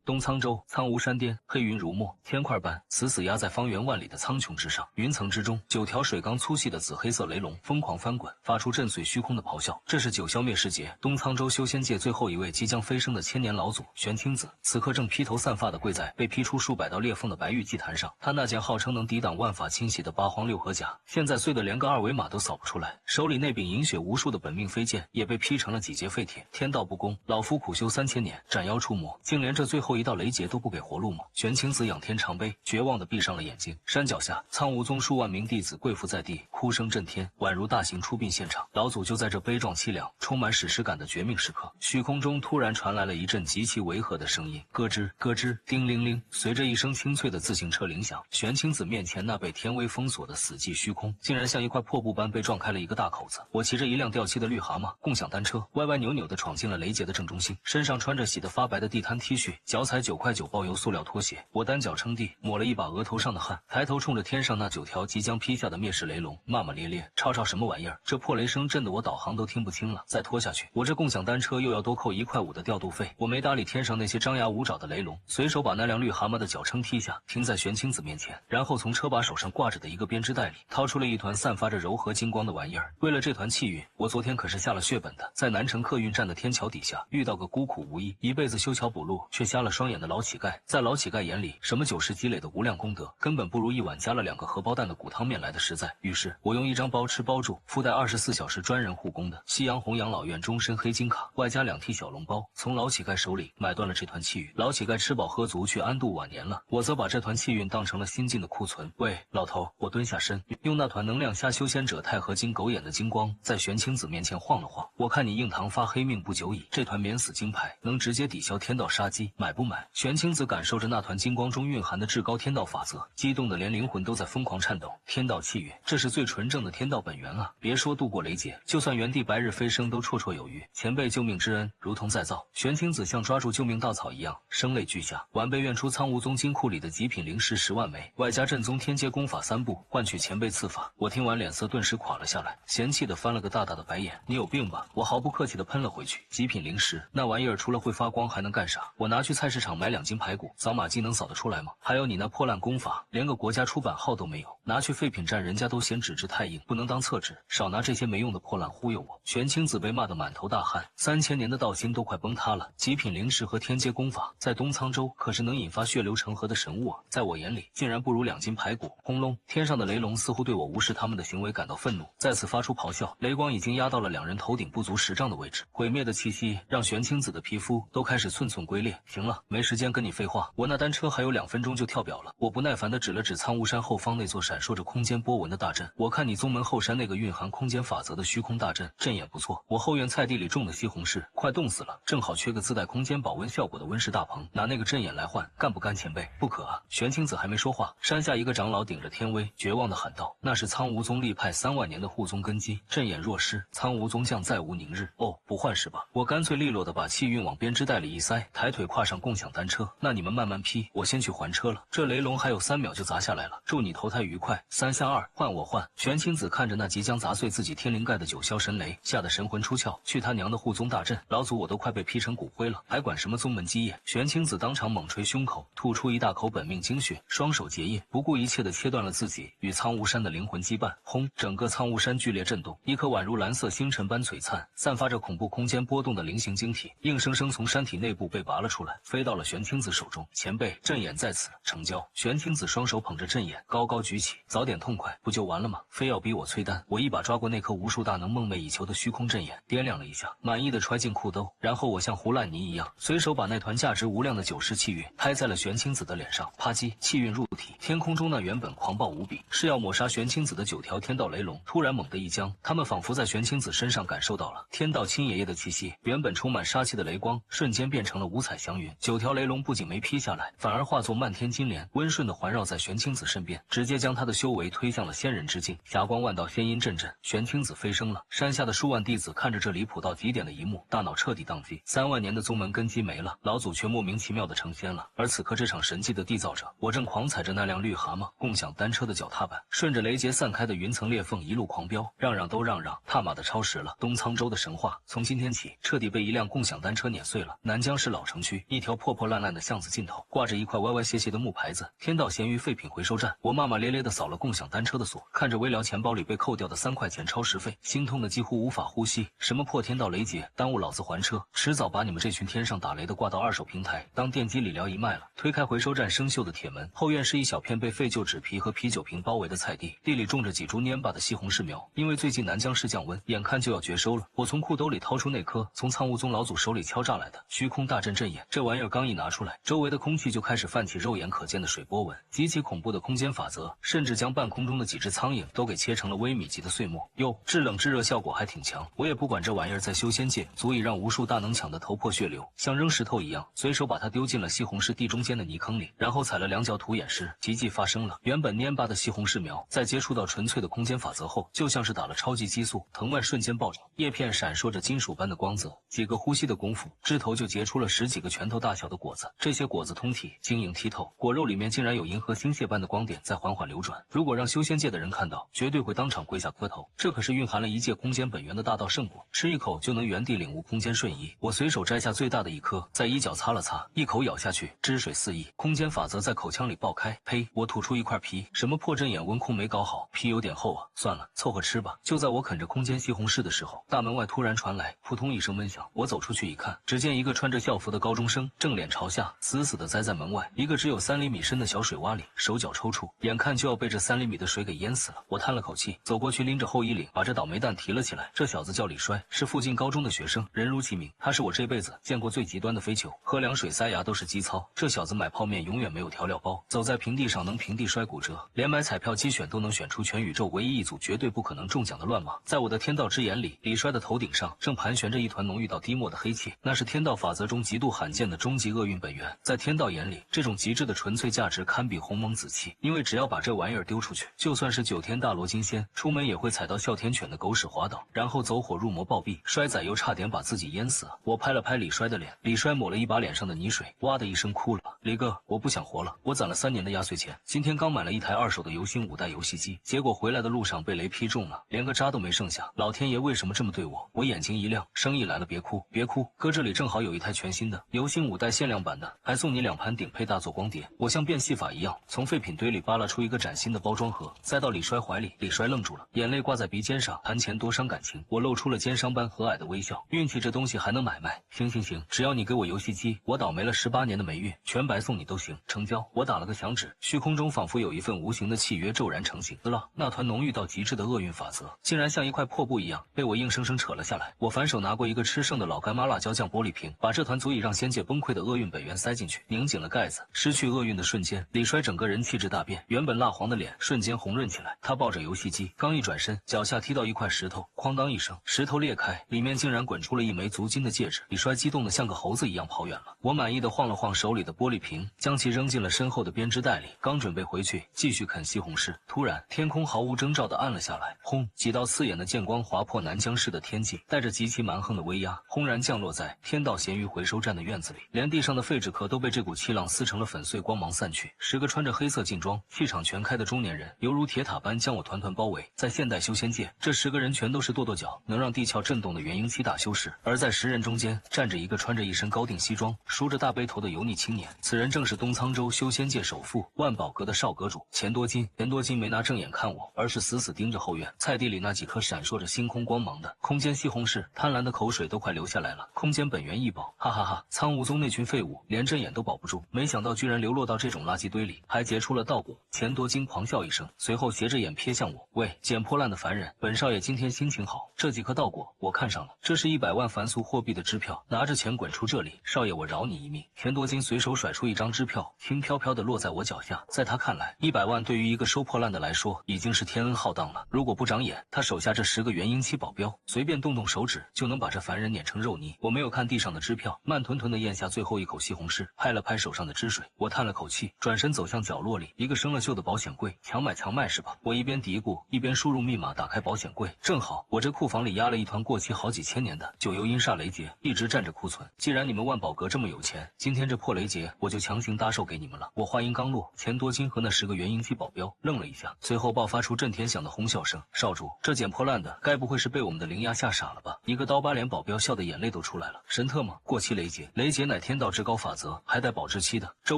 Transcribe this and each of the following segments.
东沧州苍梧山巅，黑云如墨，天块般死死压在方圆万里的苍穹之上。云层之中，9条水缸粗细的紫黑色雷龙疯狂翻滚，发出震碎虚空的咆哮。这是9消灭世劫东沧州修仙界最后一位即将飞升的千年老祖玄清子，此刻正披头散发地跪在被劈出数百道裂缝的白玉祭坛上。他那件号称能抵挡万法侵袭的八荒六合甲，现在碎得连个2维码都扫不出来。手里那柄饮血无数的本命飞剑也被劈成了几节废铁。天道不公，老夫苦修3000年，斩妖除魔，竟连这最后一道雷劫都不给活路吗？玄清子仰天长悲，绝望地闭上了眼睛。山脚下，苍梧宗数万名弟子跪伏在地，哭声震天，宛如大型出殡现场。老祖就在这悲壮凄凉、充满史诗感的绝命时刻，虚空中突然传来了一阵极其违和的声音，咯吱咯吱，叮铃铃。随着一声清脆的自行车铃响，玄清子面前那被天威封锁的死寂虚空，竟然像一块破布般被撞开了一个大口子。我骑着一辆掉漆的绿蛤蟆共享单车，歪歪扭扭地闯进了雷劫的正中心，身上穿着洗得发白的地摊 T 恤，脚踩9块9包邮塑料拖鞋。我单脚撑地，抹了一把额头上的汗，抬头冲着天上那9条即将劈下的灭世雷龙骂骂咧咧：吵什么玩意儿？这破雷声震得我导航都听不清了，再拖下去，我这共享单车又要多扣1块5的调度费。我没搭理天上那些张牙舞爪的雷龙，随手把那辆绿蛤蟆的脚撑踢下，停在玄清子面前，然后从车把手上挂着的一个编织袋里掏出了一团散发着柔和金光的玩意儿。为了这团气运，我昨天可是下了血本的，在南城客运站的天桥底下遇到个孤苦无依、一辈子修桥补路却瞎了双眼的老乞丐。在老乞丐眼里，什么9世积累的无量功德，根本不如一碗加了2个荷包蛋的骨汤面来的实在。于是我用一张包吃包住、附带24小时专人护工的西洋红养老院终身黑金卡，外加2屉小笼包，从老乞丐手里买断了这团气运。老乞丐吃饱喝足去安度晚年了，我则把这团气运当成了新进的库存。喂，老头！我蹲下身，用那团能量虾修仙者钛合金狗眼的金光在玄清子面前晃了晃。我看你印堂发黑命不久矣，这团免死金牌能直接抵消天道杀机，买不买？玄清子感受着那团金光中蕴含的至高天道法则，激动的连灵魂都在疯狂颤抖。天道气运，这是最纯正的天道本源啊！别说度过雷劫，就算原地白日飞升都绰绰有余。前辈救命之恩如同再造。玄清子像抓住救命稻草一样声泪俱下。晚辈愿出苍梧宗金库里的极品灵石10万枚，外加正宗天阶功法3部，换取前辈赐法。我听完脸色顿时垮了下来，嫌弃的翻了个大大的白眼。你有病吧？我毫不客气的喷了回去。极品灵石那玩意儿除了会发光还能干啥？我拿去菜市场买2斤排骨，扫码机能扫得出来吗？还有你那破烂功法，连个国家出版号都没有，拿去废品站人家都嫌纸质太硬，不能当厕纸。少拿这些没用的破烂忽悠我。玄清子被骂得满头大汗，3000年的道心都快崩塌了。极品灵石和天阶功法在东沧州可是能引发血流成河的神物啊，在我眼里竟然不如2斤排骨。轰隆！天上的雷龙似乎对我无视他们的行为感到愤怒，再次发出咆哮。雷光已经压到了2人头顶不足10丈的位置，毁灭的气息让玄清子的皮肤都开始寸寸龟裂。行了，没时间跟你废话，我那单车还有2分钟就跳表了。我不耐烦地指了指苍梧山后方那座闪烁着空间波纹的大阵，我看你宗门后山那个蕴含空间法则的虚空大阵，阵眼不错。我后院菜地里种的西红柿快冻死了，正好缺个自带空间保温效果的温室大棚，拿那个阵眼来换，干不干前辈？不可啊！玄清子还没说话，山下一个长老顶着天威绝望地喊道：那是苍梧宗立派3万年的护宗根基，阵眼若失，苍梧宗将再无宁日。哦，不换是吧？我干脆利落地把气运往编织袋里一塞，抬腿跨上共享单车。那你们慢慢劈，我先去还车了。这雷龙还有3秒就砸下来了，祝你投胎愉快。3下2，换我换。玄清子看着那即将砸碎自己天灵盖的9霄神雷，吓得神魂出窍。去他娘的护宗大阵！老祖我都快被劈成骨灰了，还管什么宗门基业？玄清子当场猛捶胸口，吐出一大口本命精血，双手结印，不顾一切地切断了自己与苍梧山的灵魂羁绊。轰！整个苍梧山剧烈震动，一颗宛如蓝色星辰般璀璨、散发着恐怖空间波动的菱形晶体，硬生生从山体内部被拔了出来，飞到了玄清子手中。前辈，阵眼在此，成交。玄清子双手捧着阵眼，高高举起，早点痛快，不就完了吗？非要逼我催单。我一把抓过那颗无数大能梦寐以求的虚空阵眼，掂量了一下，满意的揣进裤兜，然后我像胡烂泥一样，随手把那团价值无量的9世气运拍在了玄清子的脸上。啪叽，气运入体，天空中那原本狂暴无比、是要抹杀玄清子的9条天道雷龙，突然猛地一僵，他们仿佛在玄清子身上感受到了天道亲爷爷的气息，原本充满杀气的雷光瞬间变成了五彩祥云。9条雷龙不仅没劈下来，反而化作漫天金莲，温顺地环绕在玄清子身边，直接将他的修为推向了仙人之境。霞光万道，仙音阵阵，玄清子飞升了。山下的数万弟子看着这离谱到极点的一幕，大脑彻底宕机。3万年的宗门根基没了，老祖却莫名其妙地成仙了。而此刻这场神迹的缔造者，我正狂踩着那辆绿蛤蟆共享单车的脚踏板，顺着雷劫散开的云层裂缝一路狂飙，让都让，他妈的超时了！东沧州的神话从今天起彻底被一辆共享单车碾碎了。南疆市老城区，一条条破破烂烂的巷子尽头，挂着一块歪歪斜斜的木牌子，天道咸鱼废品回收站。我骂骂咧咧的扫了共享单车的锁，看着微聊钱包里被扣掉的3块钱超时费，心痛的几乎无法呼吸。什么破天道雷劫，耽误老子还车，迟早把你们这群天上打雷的挂到二手平台当电机理疗仪卖了。推开回收站生锈的铁门，后院是一小片被废旧纸皮和啤酒瓶包围的菜地，地里种着几株蔫巴的西红柿苗，因为最近南江市降温，眼看就要绝收了。我从裤兜里掏出那颗从苍梧宗老祖手里敲诈来的虚空大阵阵眼，这玩意儿刚一拿出来，周围的空气就开始泛起肉眼可见的水波纹，极其恐怖的空间法则，甚至将半空中的几只苍蝇都给切成了微米级的碎末。哟，制冷制热效果还挺强，我也不管这玩意儿在修仙界足以让无数大能抢得头破血流，像扔石头一样，随手把它丢进了西红柿地中间的泥坑里，然后踩了2脚土掩尸。奇迹发生了，原本蔫巴的西红柿苗在接触到纯粹的空间法则后，就像是打了超级激素，藤蔓瞬间暴涨，叶片闪烁着金属般的光泽，几个呼吸的功夫，枝头就结出了10几个拳头大小的果子。这些果子通体晶莹剔透，果肉里面竟然有银河星屑般的光点在缓缓流转，如果让修仙界的人看到，绝对会当场跪下磕头。这可是蕴含了一界空间本源的大道圣果，吃一口就能原地领悟空间瞬移。我随手摘下最大的一颗，在衣角擦了擦，一口咬下去，汁水四溢，空间法则在口腔里爆开。呸！我吐出一块皮，什么破阵眼温控没搞好，皮有点厚啊，算了，凑合吃吧。就在我啃着空间西红柿的时候，大门外突然传来扑通一声闷响。我走出去一看，只见一个穿着校服的高中生正脸朝下，死死地栽在门外一个只有3厘米深的小水洼里，手脚抽搐，眼看就要被这3厘米的水给淹死了。我叹了口气，走过去拎着厚衣领，把这倒霉蛋提了起来。这小子叫李衰，是附近高中的学生，人如其名，他是我这辈子见过最极端的飞球，喝凉水塞牙都是基操。这小子买泡面永远没有调料包，走在平地上能平地摔骨折，连买彩票机选都能选出全宇宙唯一一组绝对不可能中奖的乱码。在我的天道之眼里，李衰的头顶上正盘旋着一团浓郁到滴墨的黑气，那是天道法则中极度罕见的终极厄运本源。在天道眼里，这种极致的纯粹价值堪比鸿蒙紫气，因为只要把这玩意儿丢出去，就算是9天大罗金仙出门也会踩到哮天犬的狗屎滑倒，然后走火入魔暴毙，衰仔又差点把自己淹死了。我拍了拍李衰的脸，李衰抹了一把脸上的泥水，哇的一声哭了。李哥，我不想活了，我攒了3年的压岁钱，今天刚买了一台2手的游星5代游戏机，结果回来的路上被雷劈中了，连个渣都没剩下。老天爷为什么这么对我？我眼睛一亮，生意来了，别哭别哭，哥这里正好有一台全新的游星5代限量版的，还送你2盘顶配大作光碟。我像变戏法一样从废品堆里扒拉出一个崭新的包装盒，塞到李衰怀里。李衰愣住了，眼泪挂在鼻尖上，谈钱多伤感情。我露出了奸商般和蔼的微笑，运气这东西还能买卖？行行行，只要你给我游戏机，我倒霉了18年的霉运全白送你都行。成交！我打了个响指，虚空中仿佛有一份无形的契约骤然成型了。那团浓郁到极致的厄运法则，竟然像一块破布一样被我硬生生扯了下来。我反手拿过一个吃剩的老干妈辣椒酱玻璃瓶，把这团足以让仙界崩溃的厄运本源塞进去，拧紧了盖子。失去厄运的瞬间，李衰整个人气质大变，原本蜡黄的脸瞬间红润起来。他抱着游戏机，刚一转身，脚下踢到一块石头，哐当一声，石头裂开，里面竟然滚出了一枚足金的戒指。李衰激动得像个猴子一样跑远了。我满意的晃了晃手里的玻璃瓶，将其扔进了身后的编织袋里，刚准备回去继续啃西红柿，突然天空毫无征兆地暗了下来，轰，几道刺眼的剑光划破南疆市的天际，带着极其蛮横的威压，轰然降落在天道咸鱼回收站的院子里，连地上的废纸壳都被这股气浪撕成了粉碎，光芒散去。10个穿着黑色劲装、气场全开的中年人，犹如铁塔般将我团团包围。在现代修仙界，这10个人全都是跺跺脚能让地壳震动的元婴期大修士，而在10人中间站着一个穿着一身高定西装、梳着大背头的油腻青年，此人正是东沧州修仙界首富万宝阁的少阁主钱多金。钱多金没拿正眼看我，而是死死盯着后院菜地里那几颗闪烁着星空光芒的空间西红柿，贪婪的口水都快流下来了。空间本源一宝，哈哈哈！苍梧宗那群废物连正眼都保不住，没想到居然流落到这种垃圾堆里，还结出了道果。钱多金狂笑一声，随后斜着眼瞥向我，喂，捡破烂的凡人，本少爷今天心情好，这几颗道果我看上了，这是100万凡俗货币的支票，拿着钱滚出这里，少爷我饶你一命。钱多金随手甩出一张支票，轻飘飘地落在我脚下。在他看来，100万对于一个收破烂的来说已经是天恩浩荡了，如果不长眼，他手下这10个元婴期保镖随便动动手指就能把这凡人碾成肉泥。我没有看地上的支票，慢吞吞地咽下最后一口西红柿，拍了拍手上的汁水，我叹了口气，转身走向角落里一个生了锈的保险柜，强买强卖是吧？我一边嘀咕一边输入密码，打开保险柜，正好我这库房里压了一团过期好几千年的九幽阴煞雷劫，一直占着库存。既然你们万宝阁这么有钱，今天这破雷劫我就强行搭售给你们了。我话音刚落，钱多金和那10个元婴期保镖愣了一下，随后爆发出震天响的哄笑声。少主，这捡破烂的该不会是被我们的灵牙吓傻了吧？一个刀疤脸保镖笑得眼泪都出来了。神特吗？过期雷劫，雷劫乃天道至高法则，还带保质期的。周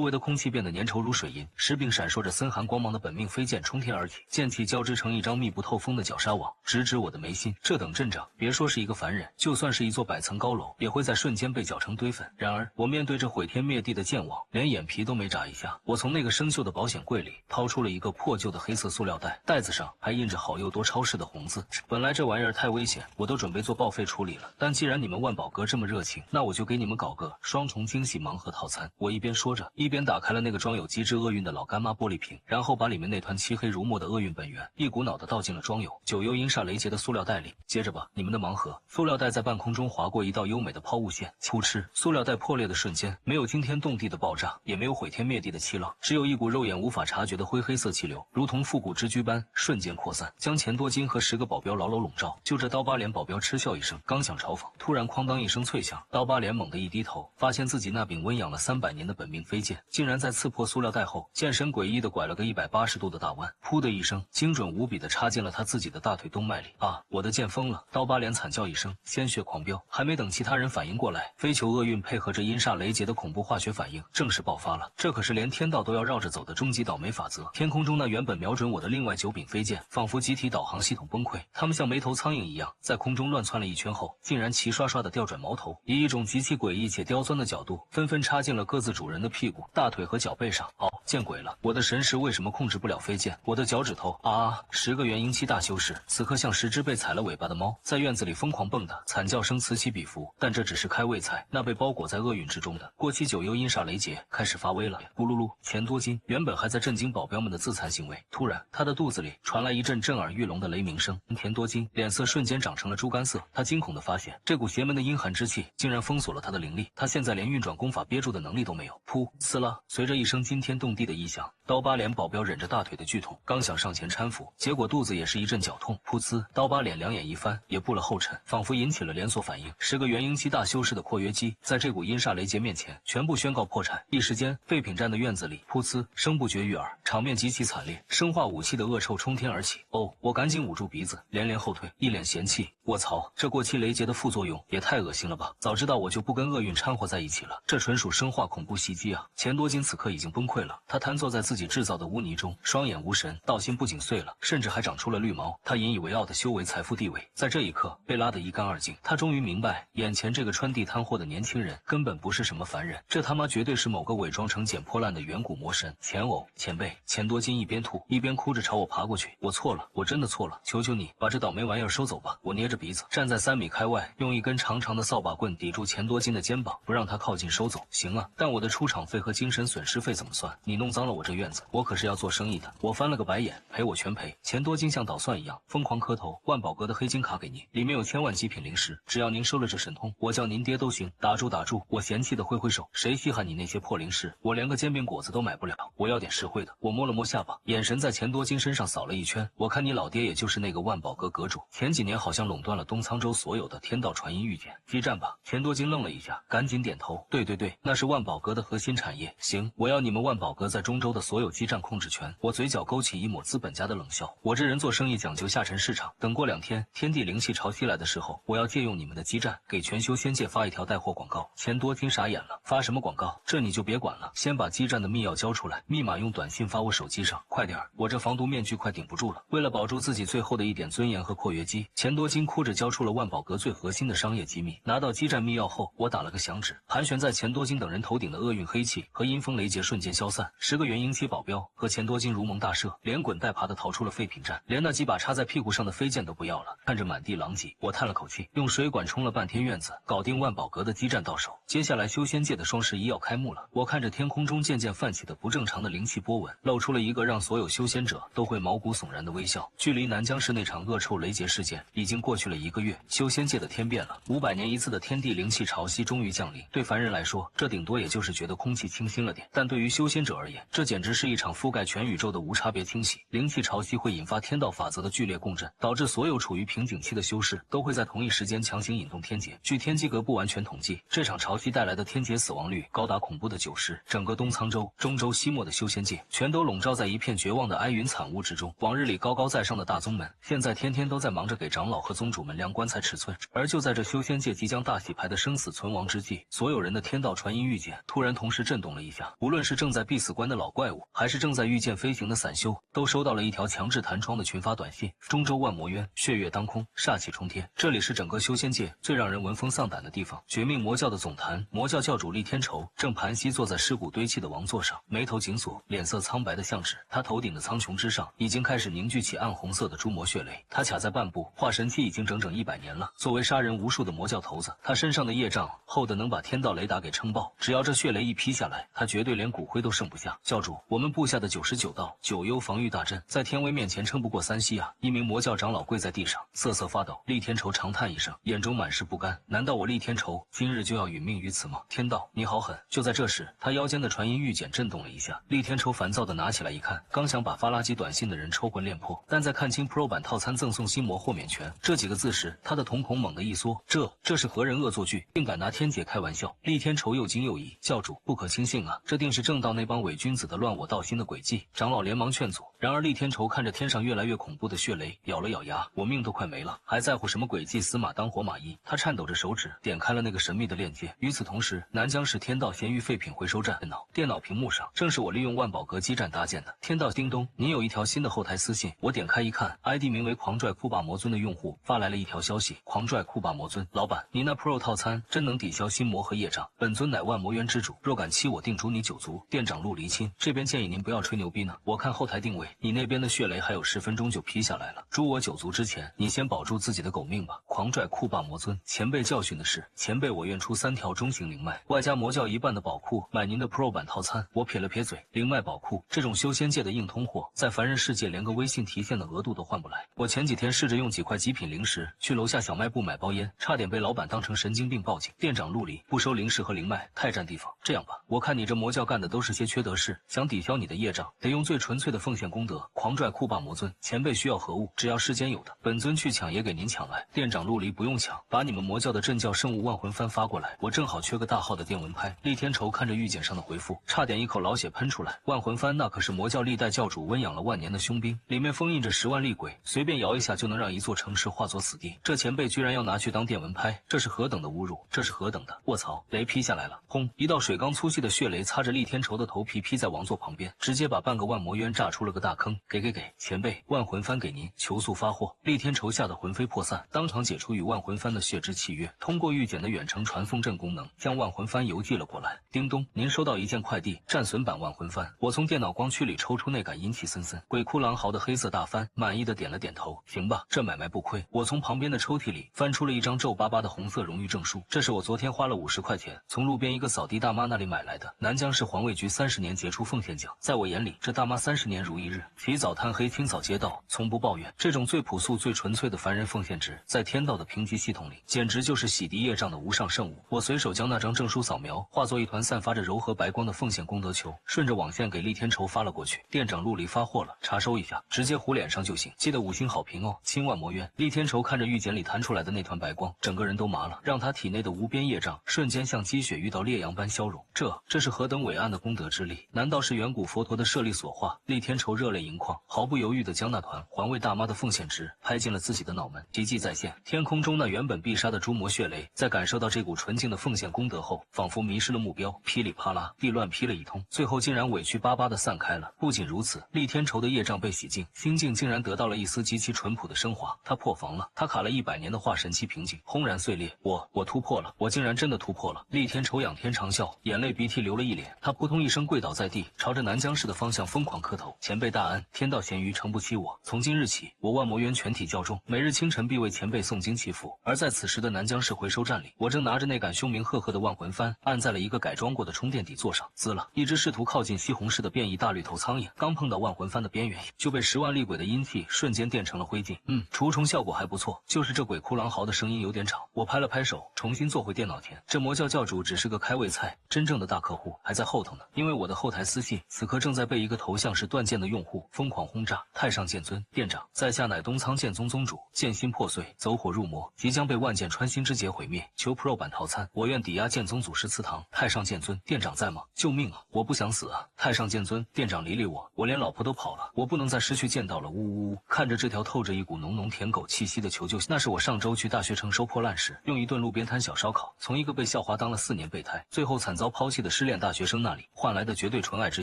围的空气变得粘稠如水银，时并闪烁着森寒光芒的本命飞剑冲天而起，剑气交织成一张密不透风的绞杀网，直指我的眉心。这等阵仗，别说是一个凡人，就算是一座百层高楼，也会在瞬间被搅成堆粉。然而，我面对这毁天灭地的剑网，连眼皮都没眨一下。我从那个生锈的保险柜里掏出了一个破旧的黑色塑料袋，袋子上还印着好又多超市的红字。本来这玩意儿太危险，我都准备做报废处理了。但既然你们万宝阁这么热情，那我就给你们搞个双重惊喜盲盒套餐。我一边说着，一边打开了那个装有机智厄运的老干妈玻璃瓶，然后把里面那团漆黑如墨的厄运本源一股脑的倒进了装有九幽阴煞雷劫的塑料袋里。接着吧，你们的盲盒。塑料袋在半空中划过一道优美的抛物线，噗嗤，塑料袋破裂的瞬间，没有惊天动地的爆炸，也没有毁天灭地的气浪，只有一股肉眼无法察觉的灰黑色气流，如同复古之居般瞬间扩散，将钱多金和10个保镖牢牢笼罩。就这刀疤脸保镖嗤笑一声，刚想嘲讽，突然哐当一声脆响，刀疤脸猛地一低头，发现自己那柄温养了300年的本命飞剑，竟然在刺破塑料袋后，剑身诡异的拐了个180度的大弯，噗的一声，精准无比的插进了他自己的大腿动脉里。啊！我的剑疯了！刀疤脸惨叫一声，鲜血狂飙。还没等其他人反应过来，飞球厄运配合着阴煞雷劫的恐怖化学反应正式爆发了。这可是连天道都要绕着走的终极倒霉法则。天空中那原本瞄准我的另外9柄飞剑，仿佛集体导航系统崩溃，他们像没头苍蝇一样在空中乱窜了一圈后，竟然齐刷刷的调转矛头，以一种极其诡异且刁钻的角度，纷纷插进了各自主人的屁股、大腿和脚背上。哦，见鬼了！我的神识为什么控制不了飞剑？我的脚趾头啊！10个元婴期大修士此刻像10只被踩了尾巴的猫，在院子里疯狂蹦跶，惨叫声此起彼伏。但这只是开胃菜，那被包裹在厄运之中的过期九幽阴煞雷劫开始发威了。咕噜噜，钱多金原本还在震惊保镖们的自残行为，突然他的肚子里传来一阵震耳欲聋的雷鸣声。钱多金脸色瞬间长成了猪肝色，他惊恐地发现这股邪门的阴寒之气竟然封锁了他的灵力，他现在连运转功法憋住的能力都没有。噗，呲啦，随着一声惊天动地的异响，刀疤脸保镖忍着大腿的剧痛，刚想上前搀扶，结果肚子也是一阵绞痛。噗呲，刀疤脸两眼一翻，也步了后尘，仿佛引起了连锁反应。10个元婴期大修士的括约肌在这股阴煞雷劫面前全部宣告破产。一时间，废品站的院子里噗呲声不绝于耳，场面极其惨烈，生化武器的恶臭冲天而起。哦，我赶紧捂住鼻子，连连后退，一脸嫌弃。卧槽，这过期雷劫的副作用也太恶心了吧！早知道我就不跟厄运掺和在一起了，这纯属生化恐怖袭击啊！钱多金此刻已经崩溃了，他瘫坐在自己制造的污泥中，双眼无神，道心不仅碎了，甚至还长出了绿毛。他引以为傲的修为、财富、地位，在这一刻被拉得一干二净。他终于明白，眼前这个穿地摊货的年轻人根本不是什么凡人，这他妈绝对是某个伪装成捡破烂的远古魔神。钱偶、前辈，钱多金一边吐一边哭着朝我爬过去。我错了，我真的错了，求求你把这倒霉玩意儿收走吧！我捏着鼻子站在3米开外，用一根长长的扫把棍抵住钱多金的肩膀，不让他靠近收走。行啊，但我的出场费和精神损失费怎么算？你弄脏了我这院子，我可是要做生意的。我翻了个白眼，赔我全赔。钱多金像捣蒜一样疯狂磕头，万宝阁的黑金卡给您，里面有1000万极品灵石，只要您收了这神通，我叫您爹都行。打住打住，我嫌弃的挥挥手，谁稀罕你那些破灵石？我连个煎饼果子都买不了，我要点实惠的。我摸了摸下巴，眼神在钱多金身上扫了一圈，我看你老爹也就是那个万宝阁阁主，前几年好像垄断了东沧州所有的天道传音玉简。激战吧！钱多金愣了一下，赶紧点头，对对对，那是万宝阁的核心产业。行，我要你们万宝阁在中州的所有基站控制权。我嘴角勾起一抹资本家的冷笑，我这人做生意讲究下沉市场，等过2天天地灵气潮汐来的时候，我要借用你们的基站给全修仙界发一条带货广告。钱多金傻眼了，发什么广告？这你就别管了，先把基站的密钥交出来，密码用短信发我手机上，快点，我这防毒面具快顶不住了。为了保住自己最后的一点尊严和括约肌，钱多金哭着交出了万宝阁最核心的商业机密。拿到基站密钥后，我打了个响指，盘旋在钱多金等人头顶的厄运黑气和阴风雷劫瞬间消散。10个元婴期保镖和钱多金如蒙大赦，连滚带爬的逃出了废品站，连那几把插在屁股上的飞剑都不要了。看着满地狼藉，我叹了口气，用水管冲了半天院子，搞定万宝阁的基站到手。接下来修仙界的双十一要开幕了，我看着天空中渐渐泛起的不正常的灵气波纹，露出了一个让所有修仙者都会毛骨悚然的微笑。距离南疆市那场恶臭雷劫事件已经过去了1个月，修仙界的天变了，500年一次的天地灵气潮汐终于降临。对凡人来说，这顶多也就是觉得空气清新了点，但对于修仙者而言，而言，这简直是一场覆盖全宇宙的无差别清洗。灵气潮汐会引发天道法则的剧烈共振，导致所有处于瓶颈期的修士都会在同一时间强行引动天劫。据天机阁不完全统计，这场潮汐带来的天劫死亡率高达恐怖的90%。整个东苍州、中州西漠的修仙界全都笼罩在一片绝望的哀云惨雾之中。往日里高高在上的大宗门，现在天天都在忙着给长老和宗主们量棺材尺寸。而就在这修仙界即将大洗牌的生死存亡之际，所有人的天道传音玉简突然同时震动了一下。无论是正在必死关的老怪物，还是正在御剑飞行的散修，都收到了一条强制弹窗的群发短信：中州万魔渊，血月当空，煞气冲天。这里是整个修仙界最让人闻风丧胆的地方。绝命魔教的总坛魔教教主厉天仇正盘膝坐在尸骨堆砌的王座上，眉头紧锁，脸色苍白的像纸。他头顶的苍穹之上已经开始凝聚起暗红色的诸魔血雷，他卡在半步，化神期已经整整100年了。作为杀人无数的魔教头子，他身上的业障厚的能把天道雷达给撑爆，只要这血雷一劈下来，他绝对连骨灰都剩不下。教主，我们布下的99道九幽防御大阵在天威面前撑不过3息啊！一名魔教长老跪在地上瑟瑟发抖。厉天仇长叹一声，眼中满是不甘，难道我厉天仇今日就要殒命于此吗？天道你好狠！就在这时，他腰间的传音玉简震动了一下，厉天仇烦躁地拿起来一看，刚想把发垃圾短信的人抽魂炼魄，但在看清 Pro 版套餐赠送心魔豁免权这几个字时，他的瞳孔猛地一缩，这是何人恶作剧，竟敢拿天劫开玩笑！厉天仇又惊又疑，教主不可轻信啊，这定是正道那帮伪君子的乱我道心的诡计。长老连忙劝阻，然而厉天仇看着天上越来越恐怖的血雷，咬了咬牙，我命都快没了，还在乎什么诡计？死马当活马医。他颤抖着手指点开了那个神秘的链接。与此同时，南疆市天道咸鱼废品回收站电脑屏幕上，正是我利用万宝阁基站搭建的。天道叮咚，您有一条新的后台私信。我点开一看 ，ID 名为狂拽酷霸魔尊的用户发来了一条消息：狂拽酷霸魔尊，老板，你那 Pro 套餐真能抵消心魔和业障，本尊乃万魔渊之主，若敢欺我，定诛你9族。店长陆离清，这边建议您不要吹牛逼呢，我看后台定位，你那边的血雷还有10分钟就劈下来了，诛我9族之前，你先保住自己的狗命吧。狂拽酷霸魔尊，前辈教训的是，前辈我愿出3条中型灵脉，外加魔教一半的宝库，买您的 Pro 版套餐。我撇了撇嘴，灵脉宝库这种修仙界的硬通货，在凡人世界连个微信提现的额度都换不来。我前几天试着用几块极品灵石去楼下小卖部买包烟，差点被老板当成神经病报警。店长陆离，不收灵石和灵脉，太占地方。这样吧，我看你这魔教干的都是些缺德事，想抵消你的业障，得用最纯粹的奉献功德。狂拽酷霸魔尊，前辈需要何物？只要世间有的，本尊去抢也给您抢来。店长陆离，不用抢，把你们魔教的镇教圣物万魂幡发过来，我正好缺个大号的电文拍。厉天仇看着玉简上的回复，差点一口老血喷出来。万魂幡那可是魔教历代教主温养了万年的凶兵，里面封印着10万厉鬼，随便摇一下就能让一座城市化作死地。这前辈居然要拿去当电文拍，这是何等的侮辱，这是何等的……卧槽！雷劈下来了，轰！一道水缸粗细的血雷擦着厉天仇的头皮劈在王座旁边，直接把半个万魔渊炸出了个大坑。给前辈，万魂幡给您，求速发货！厉天仇吓得魂飞魄散，当场解除与万魂幡的血之契约，通过玉简的远程传送阵功能，将万魂幡邮寄了过来。叮咚，您收到一件快递，战损版万魂幡。我从电脑光驱里抽出那杆阴气森森、鬼哭狼嚎的黑色大幡，满意的点了点头。行吧，这买卖不亏。我从旁边的抽屉里翻出了一张皱巴巴的红色荣誉证书，这是我昨天花了50块钱从路边一个扫地大妈那里买来的，南疆市环卫局30年杰出奉献奖。在我眼里，这大妈30年如一日，起早贪黑，清扫街道，从不抱怨。这种最朴素、最纯粹的凡人奉献值，在天道的评级系统里，简直就是洗涤业障的无上圣物。我随手将那张证书扫描，化作一团散发着柔和白光的奉献功德球，顺着网线给厉天仇发了过去。店长陆离发货了，查收一下，直接糊脸上就行，记得5星好评哦。亲万魔渊，厉天仇看着玉简里弹出来的那团白光，整个人都麻了，让他体内的无边业障瞬间像积雪遇到烈阳般消融。这是何等伟岸的功德之力？难道是远古佛陀的舍利所化？厉天仇热泪盈眶，毫不犹豫地将那团环卫大妈的奉献值拍进了自己的脑门。奇迹再现，天空中那原本必杀的诸魔血雷，在感受到这股纯净的奉献功德后，仿佛迷失了目标，噼里啪啦地乱劈了一通，最后竟然委屈巴巴地散开了。不仅如此，厉天仇的业障被洗净，心境竟然得到了一丝极其淳朴的升华。他破防了，他卡了100年的化神期瓶颈轰然碎裂。我突破了，我竟然真的突破了！厉天仇仰天长啸，眼泪鼻涕流了一脸，他扑通一声跪倒在地，朝着南疆市的方向疯狂磕头。前辈大恩，天道咸鱼诚不欺我，从今日起，我万魔渊全体教众每日清晨必为前辈诵经祈福。而在此时的南疆市回收站里，我正拿着那杆凶名赫赫的万魂幡，按在了一个改装过的充电底座上。滋了，一只试图靠近西红柿的变异大绿头苍蝇，刚碰到万魂幡的边缘，就被10万厉鬼的阴气瞬间电成了灰烬。除虫效果还不错，就是这鬼哭狼嚎的声音有点吵。我拍了拍手，重新坐回电脑前。这魔教教主只是个开胃菜，真正的大客户还在后头呢。因为我的后台私信，此刻正在被一个头像是断剑的用户疯狂轰炸。太上剑尊店长在下乃东仓剑宗宗主，剑心破碎，走火入魔，即将被万剑穿心之劫毁灭。求 Pro 版套餐，我愿抵押剑宗祖师祠堂。太上剑尊店长在吗？救命啊！我不想死啊！太上剑尊店长理理我，我连老婆都跑了，我不能再失去剑道了！呜呜呜！看着这条透着一股浓浓舔狗气息的求救，那是我上周去大学城收破烂时，用一顿路边摊小烧烤，从一个被校花当了4年备胎，最后惨遭抛弃的失恋大学生那里换来的绝对纯爱之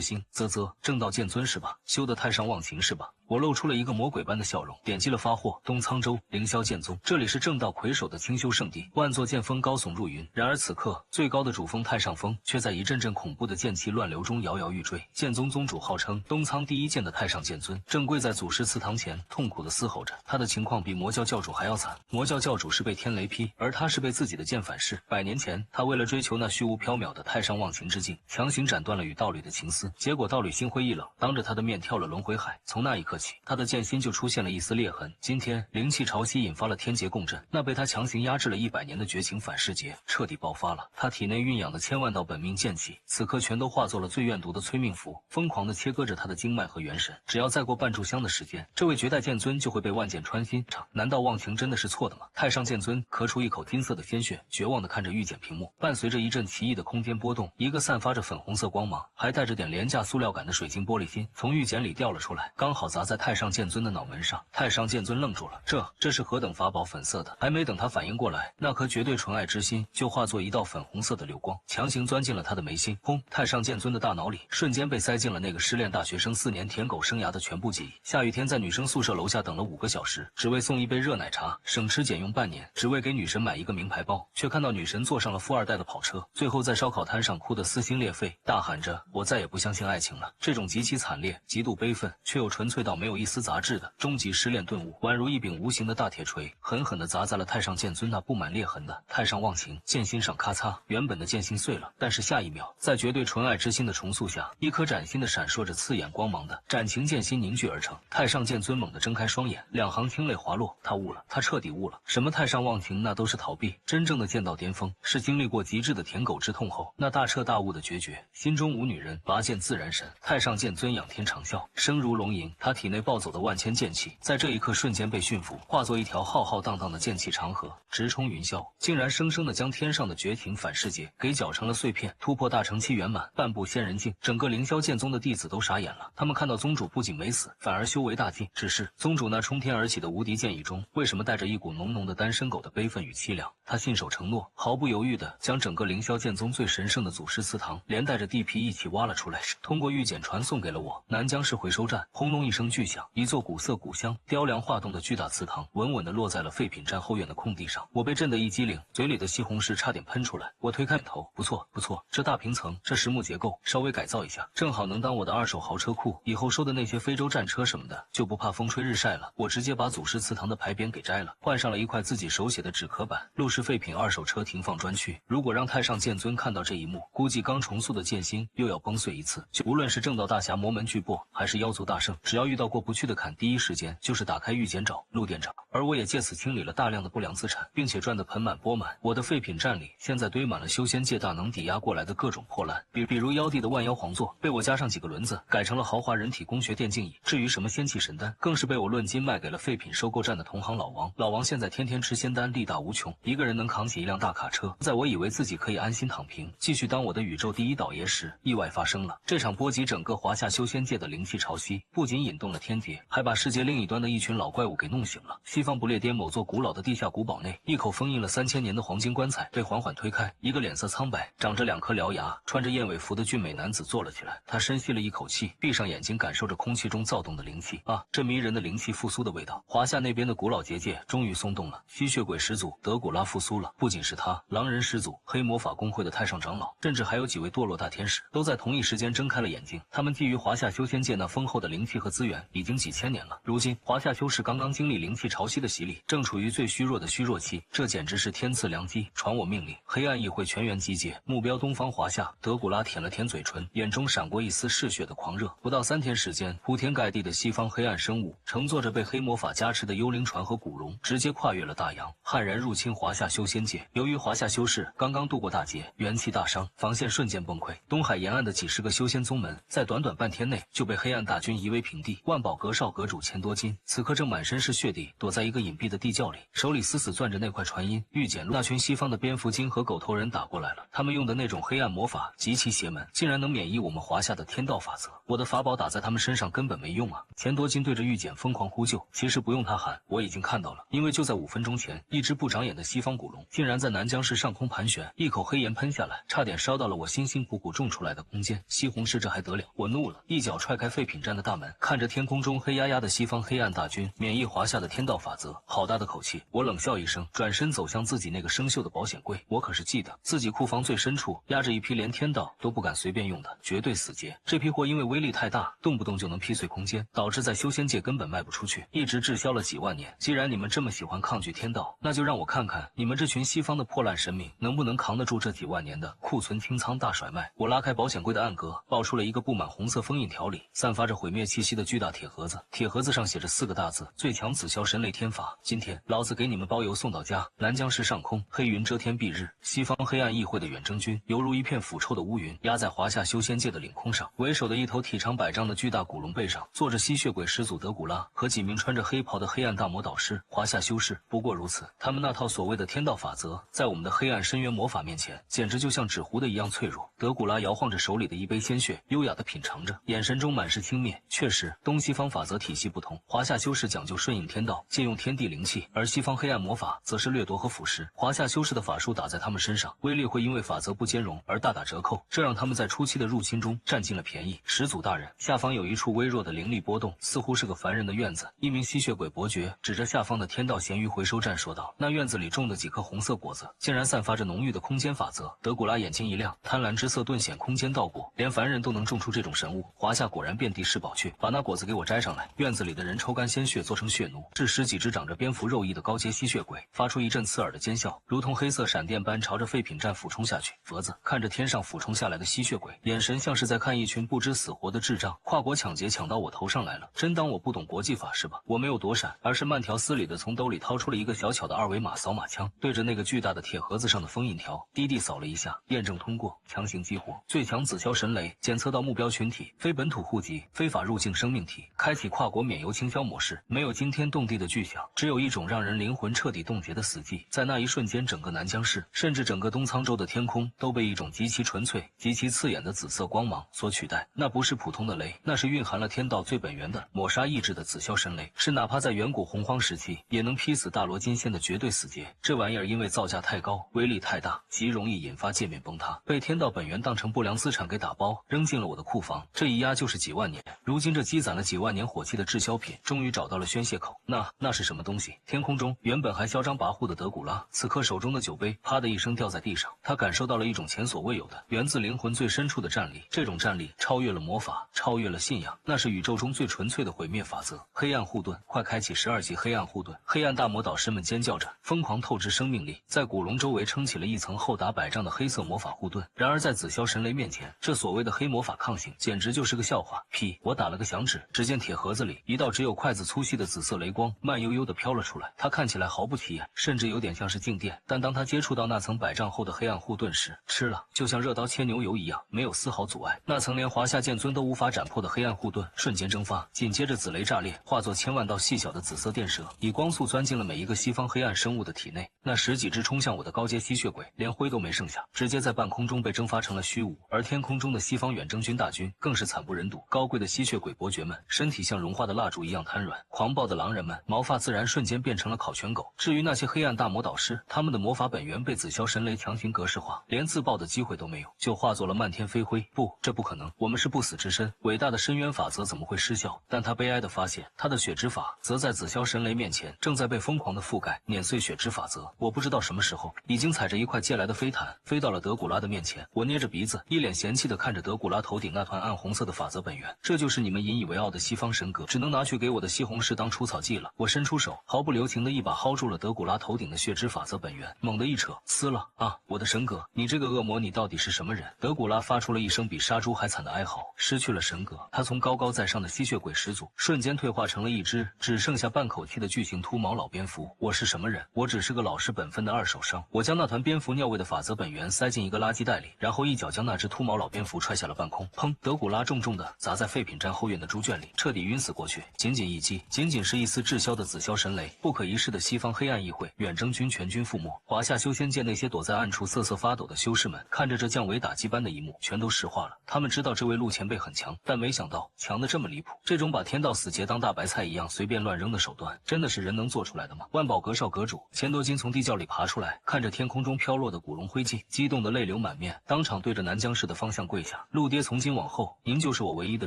心。啧啧，正道剑尊是吧？修的太上忘情是吧？我露出了一个魔鬼般的笑容，点击了发货。东沧州凌霄剑宗，这里是正道魁首的清修圣地，万座剑峰高耸入云。然而此刻，最高的主峰太上峰却在一阵阵恐怖的剑气乱流中摇摇欲坠。剑宗宗主号称东沧第一剑的太上剑尊，正跪在祖师祠堂前，痛苦地嘶吼着。他的情况比魔教教主还要惨。魔教教主是被天雷劈，而他是被自己的剑反噬。100年前，他为了追求那虚无缥缈的太上忘情之境，强行斩断了与道侣的情丝。结果道侣心灰意冷，当着他的面跳了轮回海。从那一刻起，他的剑心就出现了一丝裂痕。今天灵气潮汐引发了天劫共振，那被他强行压制了100年的绝情反噬劫彻底爆发了。他体内蕴养的千万道本命剑气，此刻全都化作了最怨毒的催命符，疯狂地切割着他的经脉和元神。只要再过半炷香的时间，这位绝代剑尊就会被万剑穿心。难道忘情真的是错的吗？太上剑尊咳出一口金色的鲜血，绝望地看着御剑屏幕，伴随着一阵奇异的空间波动，一个散发着粉红色光芒，还带着点廉价塑料感的水晶玻璃心从玉简里掉了出来，刚好砸在太上剑尊的脑门上。太上剑尊愣住了，这是何等法宝？粉色的。还没等他反应过来，那颗绝对纯爱之心就化作一道粉红色的流光，强行钻进了他的眉心。轰！太上剑尊的大脑里瞬间被塞进了那个失恋大学生4年舔狗生涯的全部记忆。下雨天在女生宿舍楼下等了5个小时，只为送一杯热奶茶，省吃俭用半年，只为给女神买一个名牌包，却看到女神坐上了富2代的跑车，最后在烧烤摊上哭得撕心裂肺，大喊着我再也不相信爱情了。这种极其惨烈、极度悲愤，却又纯粹到没有一丝杂质的终极失恋顿悟，宛如一柄无形的大铁锤，狠狠地砸在了太上剑尊那布满裂痕的太上忘情剑心上。咔嚓，原本的剑心碎了，但是下一秒，在绝对纯爱之心的重塑下，一颗崭新的闪烁着刺眼光芒的斩情剑心凝聚而成。太上剑尊猛地睁开双眼，2行清泪滑落，他悟了，他彻底悟了，什么太上忘情那都是逃避，真正的剑道巅峰是经历过极致的舔狗之痛后那大彻大悟的决绝。心中无女人，拔剑自然神。太上剑尊仰天长啸，声如龙吟，他体内暴走的万千剑气在这一刻瞬间被驯服，化作一条浩浩荡荡的剑气长河，直冲云霄，竟然生生的将天上的绝情反噬劫给搅成了碎片，突破大成期圆满，半步仙人境。整个凌霄剑宗的弟子都傻眼了，他们看到宗主不仅没死，反而修为大进。只是宗主那冲天而起的无敌剑意中，为什么带着一股浓浓的单身狗的悲愤与凄凉？他信守承诺，毫不犹豫地将整个凌霄剑宗最神圣的祖师祠堂连带着地皮一起挖了出来，通过玉简传送给了我。南疆市回收站，轰隆一声巨响，一座古色古香、雕梁画栋的巨大祠堂稳稳地落在了废品站后院的空地上。我被震得一激灵，嘴里的西红柿差点喷出来。我推开头，不错不错，这大平层，这实木结构，稍微改造一下，正好能当我的2手豪车库。以后收的那些非洲战车什么的，就不怕风吹日晒了。我直接把祖师祠堂的牌匾给摘了，换上了一块自己手写的纸壳板，路是废品2手车停放专区。如果让太上剑尊看到这一幕，估计刚重塑的剑心又要崩碎一次。就无论是正道大侠魔门巨擘，还是妖族大圣，只要遇到过不去的坎，第一时间就是打开玉简找陆店长。而我也借此清理了大量的不良资产，并且赚得盆满钵满。我的废品站里现在堆满了修仙界大能抵押过来的各种破烂，比如妖帝的万妖皇座，被我加上几个轮子改成了豪华人体工学电竞椅。至于什么仙气神丹，更是被我论斤卖给了废品收购站的同行老王。老王现在天天吃仙丹，力大无穷，一个人能扛起一辆大卡车。在我以为自己可以安心躺平，继续当我的宇宙第一倒爷时，意外发生了。这场波及整个华夏修仙界的灵气潮汐，不仅引动了天劫，还把世界另一端的一群老怪物给弄醒了。西方不列颠某座古老的地下古堡内，一口封印了3000年的黄金棺材被缓缓推开，一个脸色苍白、长着2颗獠牙、穿着燕尾服的俊美男子坐了起来。他深吸了一口气，闭上眼睛，感受着空气中躁动的灵气。啊，这迷人的灵气复苏的味道！华夏那边的古老结界终于松动了，吸血鬼始祖德古拉复苏了。不仅是他，狼人始祖、黑魔法公会的太上长老，甚至还有几位堕落大天使，都在同一时间睁开了眼睛。他们觊觎华夏修仙界那丰厚的灵气和资源，已经几千年了。如今华夏修士刚刚经历灵气潮汐的洗礼，正处于最虚弱的虚弱期，这简直是天赐良机。传我命令，黑暗议会全员集结，目标东方华夏。德古拉舔了舔嘴唇，眼中闪过一丝嗜血的狂热。不到3天时间，铺天盖地的西方黑暗生物乘坐着被黑魔法加持的幽灵船和古龙，直接跨越了大洋，悍然入侵华夏修仙界。由于华夏修士刚刚度过大劫，元气大伤，防线瞬间崩溃。东海沿岸的几十个修仙宗门，在短短半天内就被黑暗大军夷为平地。万宝阁少阁主1000多斤，此刻正满身是血地，躲在一个隐蔽的地窖里，手里死死攥着那块传音玉简录。那群西方的蝙蝠精和狗头人打过来了，他们用的那种黑暗魔法极其邪门，竟然能免疫我们华夏的天道法则。我的法宝打在他们身上根本没用啊！1000多斤对着玉简疯狂呼救，其实不用他喊，我已经看到了，因为就在5分钟前，一只不长眼的西方古龙竟然在南疆市上空盘旋，一口黑炎喷下来，差点烧到了我辛辛苦苦种出来的空间。西红柿这还得了？我怒了，一脚踹开废品站的大门，看着天空中黑压压的西方黑暗大军免疫华夏的天道法则，好大的口气！我冷笑一声，转身走向自己那个生锈的保险柜。我可是记得自己库房最深处压着一批连天道都不敢随便用的绝对死劫，这批货因为威力太大，动不动就能劈碎空间，导致在修仙界根本卖不出去，一直滞销了几万年。既然你们这么喜欢抗拒天道，那就让我看看你们这群西方的破烂神明能不能扛得住这几万年的库存清仓大甩卖。我拉开保险柜的暗格，爆出了一个布满红色封印条里散发着毁灭气息的巨大铁盒子，铁盒子上写着4个大字：最强紫霄神雷天法。今天老子给你们包邮送到家。南疆市上空，黑云遮天蔽日，西方黑暗议会的远征军犹如一片腐臭的乌云，压在华夏修仙界的领空上。为首的一头体长100丈的巨大古龙背上坐着吸血鬼始祖德古拉和几名穿着黑袍的黑暗大魔导师。华夏修士不过如此，他们那套所谓的天道法则，在我们的黑暗深渊魔法面前，简直就像纸糊的一样脆弱。德古拉摇晃着手里的一杯鲜血，优雅地品尝着，眼神中满是轻蔑。确实，东西方法则体系不同，华夏修士讲究顺应天道，借用天地灵气，而西方黑暗魔法则是掠夺和腐蚀。华夏修士的法术打在他们身上，威力会因为法则不兼容而大打折扣，这让他们在初期的入侵中占尽了便宜。始祖大人，下方有一处微弱的灵力波动，似乎是个凡人的院子。一名吸血鬼伯爵指着下方的天道咸鱼回收站说道：“那院子里种的几颗红色果子，竟然散发着浓郁的空间法则。”德古拉眼睛一亮，贪婪之色顿显空间道果，连凡人都能种出这种神物，华夏果然遍地是宝去，把那果子给我摘上来。院子里的人抽干鲜血做成血奴，致使几只长着蝙蝠肉翼的高阶吸血鬼发出一阵刺耳的尖笑，如同黑色闪电般朝着废品站俯冲下去。佛子看着天上俯冲下来的吸血鬼，眼神像是在看一群不知死活的智障。跨国抢劫抢到我头上来了，真当我不懂国际法是吧？我没有躲闪，而是慢条斯理的从兜里掏出了一个小巧的2维码扫码枪，对着那个巨大的铁盒子上的封印条滴滴扫了一下，验证通过，强行激活最强紫霄神雷，检测到目标群体非本土户籍，非法入境生命体，开启跨国免邮倾销模式。没有惊天动地的巨响，只有一种让人灵魂彻底冻结的死寂。在那一瞬间，整个南疆市甚至整个东沧州的天空都被一种极其纯粹极其刺眼的紫色光芒所取代。那不是普通的雷，那是蕴含了天道最本源的抹杀意志的紫霄神雷，是哪怕在远古洪荒时期也能劈死大罗金仙的绝对死劫。这玩意儿因为造价太高，威力太大，极容易引发界面崩塌，被天道本源当成不良资产给打包扔进了我的库房，这一压就是几万年。如今这积攒了几万年火气的滞销品终于找到了宣泄口。那是什么东西？天空中原本还嚣张跋扈的德古拉，此刻手中的酒杯啪的一声掉在地上，他感受到了一种前所未有的源自灵魂最深处的战力。这种战力超越了魔法，超越了信仰，那是宇宙中最纯粹的毁灭法则。黑暗护盾，快开启12级黑暗护盾！黑暗大魔导师们尖叫着，疯狂透支生命力，在古龙周围撑起了一层厚达100丈的黑色魔法护盾。然而在紫霄神雷面前，这所谓的黑魔法抗性简直就是个笑话。屁！我打了个响指，只见铁盒子里一道只有筷子粗细的紫色雷光慢悠悠地飘了出来，它看起来毫不起眼，甚至有点像是静电。但当它接触到那层100丈厚的黑暗护盾时，吃了，就像热刀切牛油一样，没有丝毫阻碍。那层连华夏剑尊都无法斩破的黑暗护盾瞬间蒸发，紧接着紫雷炸裂，化作千万道细小的紫色电射，以光速钻进了每一个西方黑暗生物的体内。那10几只冲向我的高阶吸血鬼连灰都没剩下，直接在半空中被蒸发成了虚无。而天空中的西方远征军大军更是惨不忍睹，高贵的吸血鬼伯爵们身体像融化的蜡烛一样瘫软，狂暴的狼人们毛发自然瞬间变成了烤全狗。至于那些黑暗大魔导师，他们的魔法本源被紫霄神雷强行格式化，连自爆的机会都没有，就化作了漫天飞灰。不，这不可能，我们是不死之身，伟大的深渊法则怎么会失效？但他悲哀地发现，他的血之法则在紫霄神雷面前正在被疯狂地覆盖，碾碎血之法则。我不知道什么时候已经踩着一块借来的飞毯飞到了德古拉的面前，我捏着鼻子，一脸嫌弃地看着德古拉头顶那团暗红色的法则本源。这就是你们引以为傲奥的西方神格，只能拿去给我的西红柿当除草剂了。我伸出手，毫不留情的一把薅住了德古拉头顶的血之法则本源，猛地一扯，撕了！啊，我的神格！你这个恶魔，你到底是什么人？德古拉发出了一声比杀猪还惨的哀嚎，失去了神格，他从高高在上的吸血鬼始祖，瞬间退化成了一只只剩下半口气的巨型秃毛老蝙蝠。我是什么人？我只是个老实本分的二手商。我将那团蝙蝠尿味的法则本源塞进一个垃圾袋里，然后一脚将那只秃毛老蝙蝠踹下了半空。砰！德古拉重重的砸在废品站后院的猪圈里，彻底晕死过去。仅仅一击，仅仅是一丝滞销的紫霄神雷，不可一世的西方黑暗议会，远征军全军覆没。华夏修仙界那些躲在暗处瑟瑟发抖的修士们，看着这降维打击般的一幕，全都石化了。他们知道这位陆前辈很强，但没想到强的这么离谱。这种把天道死劫当大白菜一样随便乱扔的手段，真的是人能做出来的吗？万宝阁少阁主钱多金从地窖里爬出来，看着天空中飘落的古龙灰烬，激动的泪流满面，当场对着南疆市的方向跪下：陆爹，从今往后，您就是我唯一的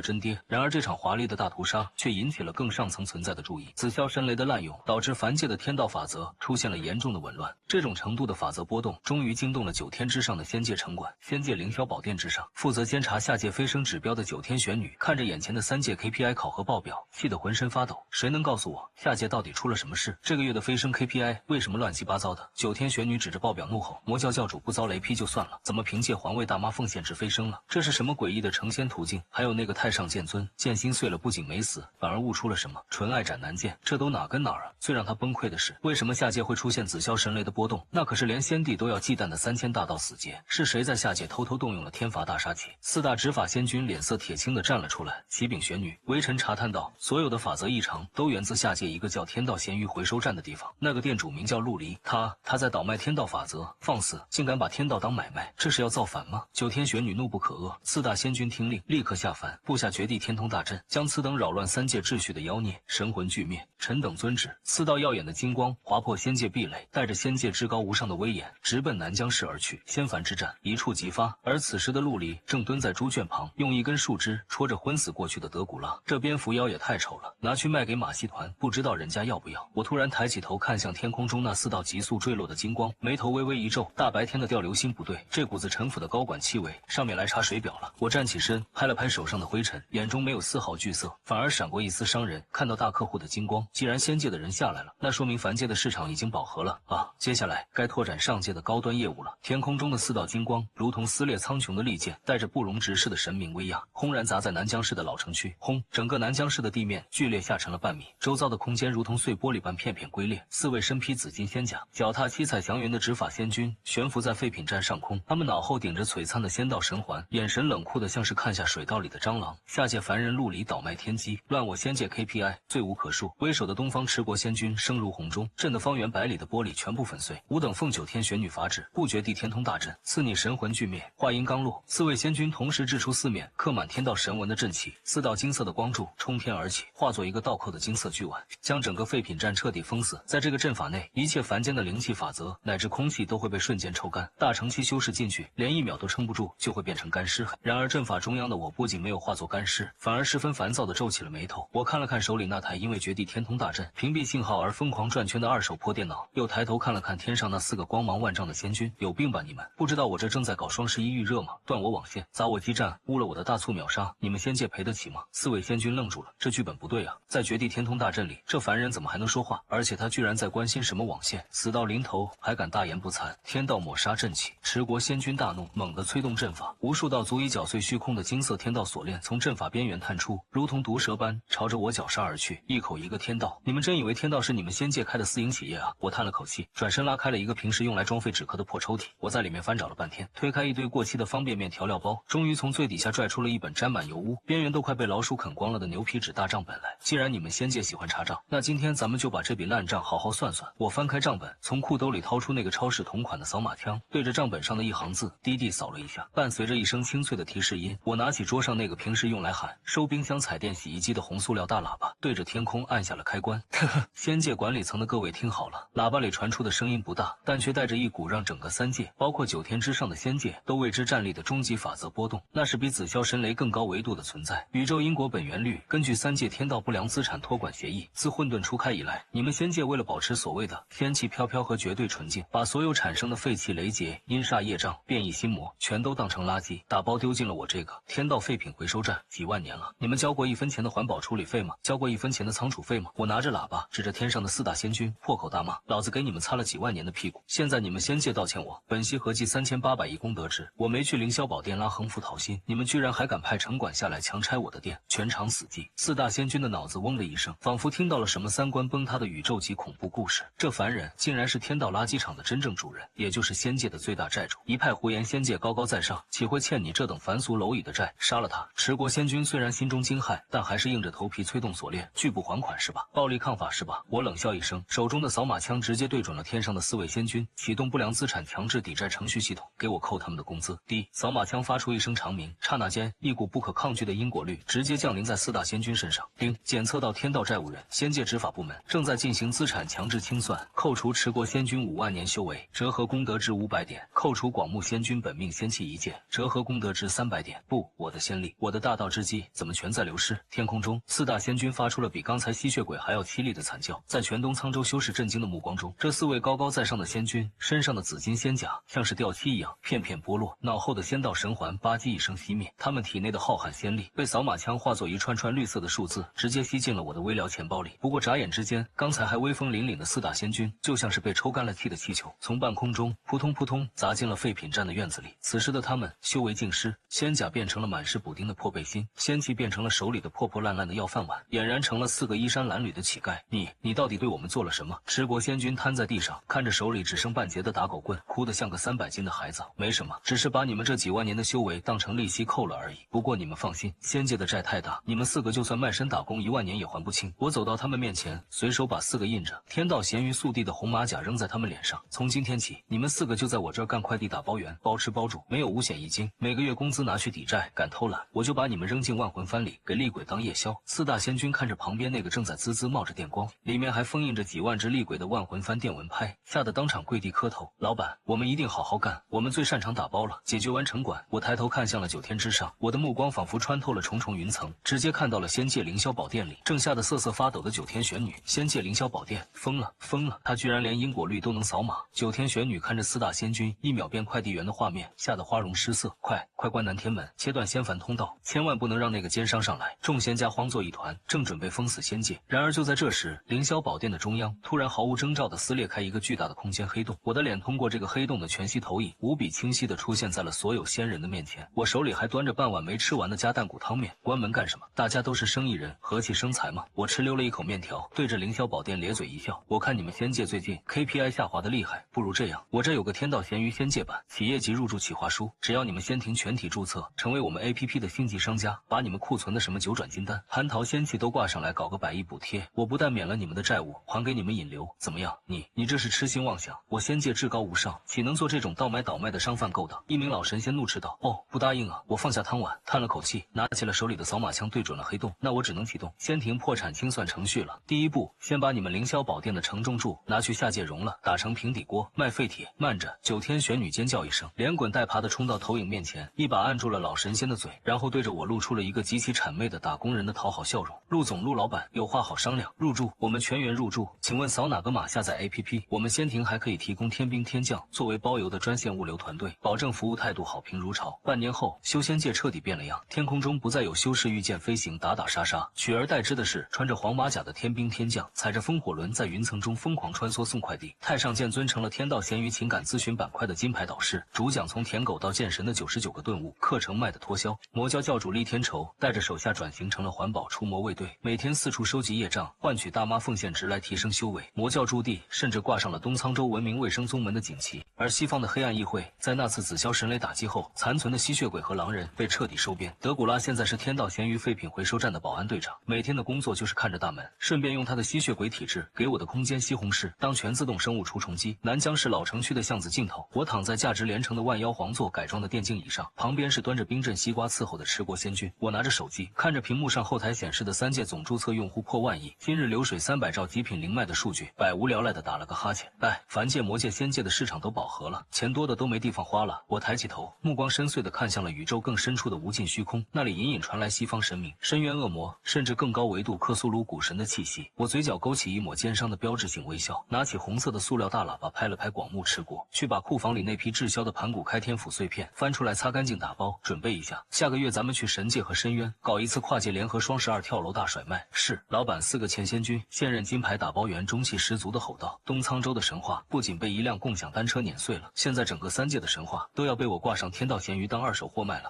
真爹。然而这场华丽的大屠杀却引起了更上层存在的注意。紫霄神雷的滥用，导致凡界的天道法则出现了严重的紊乱。这种程度的法则波动，终于惊动了9天之上的仙界城管。仙界凌霄宝殿之上，负责监察下界飞升指标的9天玄女，看着眼前的3届 KPI 考核报表，气得浑身发抖。谁能告诉我，下界到底出了什么事？这个月的飞升 KPI 为什么乱七八糟的？9天玄女指着报表怒吼：魔教教主不遭雷劈就算了，怎么凭借环卫大妈奉献值飞升了？这是什么诡异的成仙途径？还有那个太上剑尊，剑心碎了不仅没死，反而悟出了什么？纯爱斩难见，这都哪跟哪儿啊？最让他崩溃的是，为什么下界会出现紫霄神雷的波动？那可是连仙帝都要忌惮的3000大道死劫，是谁在下界偷偷动用了天罚大杀器？4大执法仙君脸色铁青的站了出来。启禀玄女，微臣查探到，所有的法则异常都源自下界一个叫天道咸鱼回收站的地方。那个店主名叫陆离，他在倒卖天道法则，放肆，竟敢把天道当买卖，这是要造反吗？9天玄女怒不可遏，4大仙君听令，立刻下凡，布下绝地天通大阵，将此等扰乱3界秩序的妖孽神魂俱灭。臣等遵旨。4道耀眼的金光划破仙界壁垒，带着仙界至高无上的威严，直奔南疆市而去。仙凡之战一触即发。而此时的陆离正蹲在猪圈旁，用一根树枝戳着昏死过去的德古拉。这蝙蝠妖也太丑了，拿去卖给马戏团，不知道人家要不要。我突然抬起头看向天空中那4道急速坠落的金光，眉头微微一皱。大白天的调流星不对，这股子陈腐的高管气味，上面来查水表了。我站起身，拍了拍手上的灰尘，眼中没有丝毫惧色，反而闪过一丝伤人。看到大客户的金光，既然仙界的人下来了，那说明凡界的市场已经饱和了啊！接下来该拓展上界的高端业务了。天空中的4道金光如同撕裂苍穹的利剑，带着不容直视的神明威压，轰然砸在南疆市的老城区。轰！整个南疆市的地面剧烈下沉了半米，周遭的空间如同碎玻璃般片片龟裂。4位身披紫金仙甲，脚踏七彩祥云的执法仙君悬浮在废品站上空，他们脑后顶着璀璨的仙道神环，眼神冷酷的像是看下水道里的蟑螂。下界凡人陆离倒卖天机，乱我仙界 KPI， 罪无可恕。为首的东方持国仙君声如洪钟，震得方圆百里的玻璃全部粉碎。吾等奉9天玄女法旨，布绝地天通大阵，赐你神魂俱灭。话音刚落，4位仙君同时掷出4面刻满天道神纹的阵旗，4道金色的光柱冲天而起，化作一个倒扣的金色巨碗，将整个废品站彻底封死。在这个阵法内，一切凡间的灵气法则乃至空气都会被瞬间抽干，大乘期修士进去连1秒都撑不住，就会变成干尸。然而阵法中央的我不仅没有化作干尸，反而十分烦躁地皱起了眉头。我看了看手里那台因为绝地天通大阵屏蔽信号而疯狂转圈的二手破电脑，又抬头看了看天上那4个光芒万丈的仙君。有病吧你们？不知道我这正在搞双11预热吗？断我网线，砸我基站，污了我的大促秒杀，你们仙界赔得起吗？4位仙君愣住了，这剧本不对啊！在绝地天通大阵里，这凡人怎么还能说话？而且他居然在关心什么网线？死到临头还敢大言不惭！天道抹杀阵起，持国仙君大怒，猛地催动阵法，无数道足以搅碎虚空的金色天道锁链从阵法边缘探出，如同毒蛇般朝着我绞杀而去。一口一个天道，你们真以为天道是你们仙界开的私营企业啊？我叹了口气，转身拉开了一个平时用来装废纸壳的破抽屉。我在里面翻找了半天，推开一堆过期的方便面调料包，终于从最底下拽出了一本沾满油污、边缘都快被老鼠啃光了的牛皮纸大账本来。既然你们仙界喜欢查账，那今天咱们就把这笔烂账好好算算。我翻开账本，从裤兜里掏出那个超市同款的扫码枪，对着账本上的一行字低低扫了一下，伴随着一声清脆的提示音，我拿起桌上那个平时用来喊收冰箱、彩电、洗衣机的红塑料大喇叭，对着天空按下了开关。呵呵，仙界管理层的各位听好了，喇叭里传出的声音不大，但却带着一股让整个3界，包括9天之上的仙界都为之站立的终极法则波动。那是比紫霄神雷更高维度的存在。宇宙因果本源律，根据3界天道不良资产托管协议，自混沌初开以来，你们仙界为了保持所谓的仙气飘飘和绝对纯净，把所有产生的废气、雷劫、阴煞、业障、变异心魔全都当成垃圾，打包丢进了我这个天道废品回收站。几万年了，你们交交过1分钱的环保处理费吗？交过1分钱的仓储费吗？我拿着喇叭指着天上的4大仙君，破口大骂：老子给你们擦了几万年的屁股，现在你们仙界道歉我，本息合计3800亿功德值。我没去凌霄宝殿拉横幅讨薪，你们居然还敢派城管下来强拆我的店，全场死寂。4大仙君的脑子嗡的一声，仿佛听到了什么3观崩塌的宇宙级恐怖故事。这凡人竟然是天道垃圾场的真正主人，也就是仙界的最大债主。一派胡言，仙界高高在上，岂会欠你这等凡俗蝼蚁的债？杀了他！持国仙君虽然心中惊骇，但还是硬着头皮催动锁链，拒不还款是吧？暴力抗法是吧？我冷笑一声，手中的扫码枪直接对准了天上的4位仙君，启动不良资产强制抵债程序系统，给我扣他们的工资。滴，扫码枪发出一声长鸣，刹那间，一股不可抗拒的因果律直接降临在4大仙君身上。丁，检测到天道债务人，仙界执法部门正在进行资产强制清算，扣除持国仙君5万年修为，折合功德值500点；扣除广目仙君本命仙气1件，折合功德值300点。不，我的仙力，我的大道之基怎么全在流失？天空中，4大仙君发出了比刚才吸血鬼还要凄厉的惨叫。在全东沧州修士震惊的目光中，这4位高高在上的仙君身上的紫金仙甲像是掉漆一样片片剥落，脑后的仙道神环吧唧一声熄灭，他们体内的浩瀚仙力被扫码枪化作一串串绿色的数字，直接吸进了我的微疗钱包里。不过眨眼之间，刚才还威风凛凛的4大仙君就像是被抽干了气的气球，从半空中扑通扑通砸进了废品站的院子里。此时的他们修为尽失，仙甲变成了满是补丁的破背心，仙气变成了手里的破破烂烂的要饭碗，俨然成了4个衣衫褴褛的乞丐。你到底对我们做了什么？持国仙君瘫在地上，看着手里只剩半截的打狗棍，哭得像个300斤的孩子。没什么，只是把你们这几万年的修为当成利息扣了而已。不过你们放心，仙界的债太大，你们4个就算卖身打工1万年也还不清。我走到他们面前，随手把4个印着天道咸鱼速递的红马甲扔在他们脸上。从今天起，你们4个就在我这儿干快递打包员，包吃包住，没有五险一金，每个月工资拿去抵债，敢偷懒我就把你们扔进万魂幡里，给厉鬼当夜宵。4大仙君看着旁边那个正在滋滋冒着电光，里面还封印着几万只厉鬼的万魂幡电文拍，吓得当场跪地磕头。老板，我们一定好好干，我们最擅长打包了。解决完城管，我抬头看向了9天之上，我的目光仿佛穿透了重重云层，直接看到了仙界凌霄宝殿里正吓得瑟瑟发抖的9天玄女。仙界凌霄宝殿疯了，她居然连因果律都能扫码。9天玄女看着4大仙君1秒变快递员的画面，吓得花容失色。快关南天门，切断仙凡通道，千万不能让那个奸商上来。众仙家慌作一团，正准备封死仙界。然而就在这时，凌霄宝殿的中央突然毫无征兆地撕裂开一个巨大的空间黑洞，我的脸通过这个黑洞的全息投影，无比清晰地出现在了所有仙人的面前。我手里还端着半碗没吃完的加蛋骨汤面。关门干什么？大家都是生意人，和气生财嘛。我吃溜了一口面条，对着凌霄宝殿咧嘴一笑。我看你们仙界最近 KPI 下滑的厉害，不如这样，我这有个天道咸鱼仙界版企业级入驻企划书，只要你们仙庭全体注册，成为我们 APP 的星级商家，把你们库存的什么9转金丹、蟠桃仙气都挂上来，搞个100亿补贴，我不但免了你们的债务，还给你们引流，怎么样？你这是痴心妄想！我仙界至高无上，岂能做这种倒买倒卖的商贩勾当？一名老神仙怒斥道：“哦，不答应啊！”我放下汤碗，叹了口气，拿起了手里的扫码枪，对准了黑洞。那我只能启动仙庭破产清算程序了。第一步，先把你们凌霄宝殿的承重柱拿去下界熔了，打成平底锅卖废铁。慢着！9天玄女尖叫一声，连滚带爬的冲到投影面前，一把按住了老神仙的嘴，然后对着我露出了一个极其谄媚的打工人的讨好笑容。陆总、陆老板，有话好商量。入驻，我们全员入驻，请问扫哪个码下载 APP？ 我们仙庭还可以提供天兵天将作为包邮的专线物流团队，保证服务态度好评如潮。半年后，修仙界彻底变了样，天空中不再有修士御剑飞行打打杀杀，取而代之的是穿着黄马甲的天兵天将，踩着风火轮在云层中疯狂穿梭送快递。太上剑尊成了天道咸鱼情感咨询板块的金牌导师，主讲从舔狗到剑神的99个顿悟课程卖的脱销。魔教教主厉天仇带着手下转型成了环保除魔卫队，每天四处收集业障，换取大妈奉献值来提升修为。魔教驻地甚至挂上了东沧州文明卫生宗门的锦旗。而西方的黑暗议会在那次紫霄神雷打击后，残存的吸血鬼和狼人被彻底收编。德古拉现在是天道咸鱼废品回收站的保安队长，每天的工作就是看着大门，顺便用他的吸血鬼体质给我的空间西红柿当全自动生物除虫机。南疆市老城区的巷子尽头，我躺在价值连城的万妖皇座改装的电竞椅上，旁边是端着冰镇西瓜伺候的持国仙君。我拿着手机看着屏幕上后台显示的3届总注册用户破万亿，今日流水300兆极品灵脉的数据，百无聊赖的打了个哈欠。凡界、魔界、仙界的市场都饱和了，钱多的都没地方花了。我抬起头，目光深邃地看向了宇宙更深处的无尽虚空，那里隐隐传来西方神明、深渊恶魔，甚至更高维度克苏鲁古神的气息。我嘴角勾起一抹奸商的标志性微笑，拿起红色的塑料大喇叭拍了拍广目持国，去把库房里那批滞销的盘古开天斧碎片翻出来擦干净打包，准备一下，下个月咱们去神界和深渊搞搞一次跨界联合双12跳楼大甩卖。是，老板4个前仙君，现任金牌打包员，中气十足的吼道：“东沧州的神话不仅被一辆共享单车碾碎了，现在整个3界的神话都要被我挂上天道咸鱼当二手货卖了。”